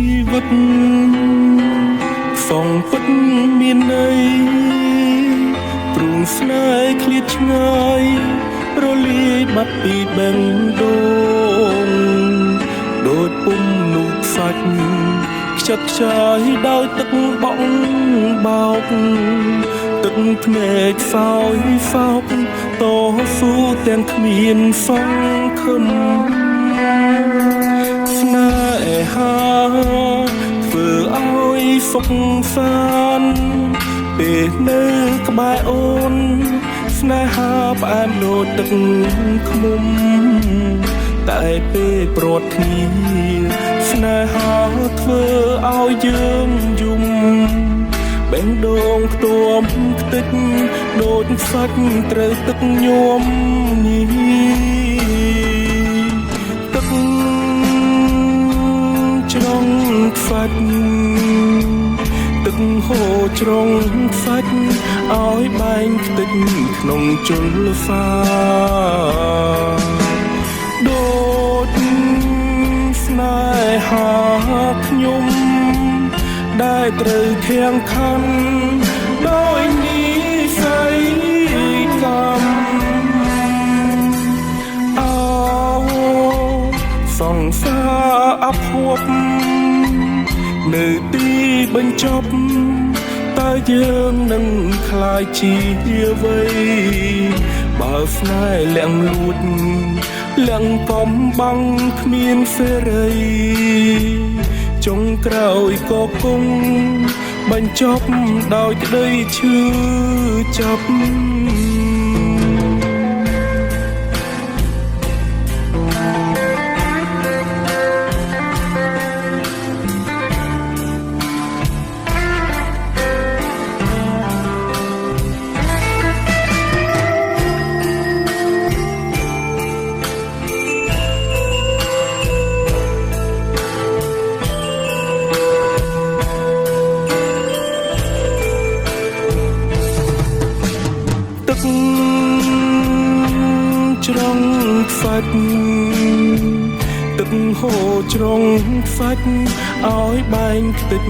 ชีวิตส่องពិតមានន័យព្រួងស្នេហ៍ឃ្លាតឆ្ងាយរលាយបាត់ពីបេះដូងដូចពុំនូកសាច់ខ្ចាត់ខ្ចាយដោយទឹកបក់បោកទឹកភ្នែកសោយសោកតស៊ូទាំងគ្មានសង្ឃឹមស្នេហាធ្វើឲ្យសុខសាន្តពេលនៅក្បែរអូនស្នេហាផ្អែមដូចទឹកឃ្មុំតែពេលព្រាត់គ្នាស្នេហាធ្វើឲ្យយើងយំបេះដូងខ្ទួមខ្ទេចដូចសាច់ត្រូវទឹកញោមញីទឹកជ្រងខ្វាច់ទឹកហូរជ្រងខ្វាច់ឲ្យបែងខ្ទេចក្នុងជលសាដូចស្នេហាខ្ញុំដែលត្រូវខៀងខំដោយនិស័យកម្មអោសង្សារអភ័ព្វនៅទីបញ្ចប់តើយើងនឹងខ្លាយជាអ្វីបើស្នេហ៍លាក់លួចលាក់កំបាំងគ្មានសេរីចុងក្រោយក៏គង់បញ្ចប់ដោយក្តីឈឺចាប់ជ្រងខ្វាច់ទឹកហូរជ្រងខ្វាច់ឲ្យបែងខ្ទេច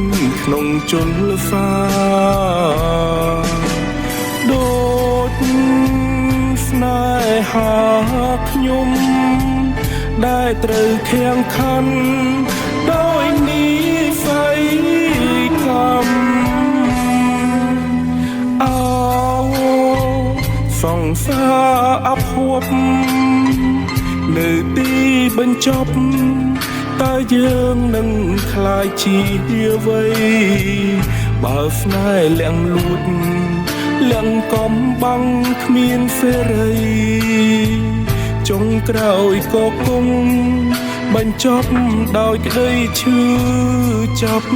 ក្នុងជលសាដូចស្នេហាខ្ញុំដែលត្រូវខៀងខំដោយនិស័យកម្មអោសង្សារអភ័ព្វនៅទីបញ្ចប់តើយើងនឹងខ្លាយជាអ្វីបើស្នេហ៍លាក់លួចលាក់កំបាំងគ្មានសេរីចុងក្រោយក៏គង់បញ្ចប់ដោយក្តីឈឺចាប់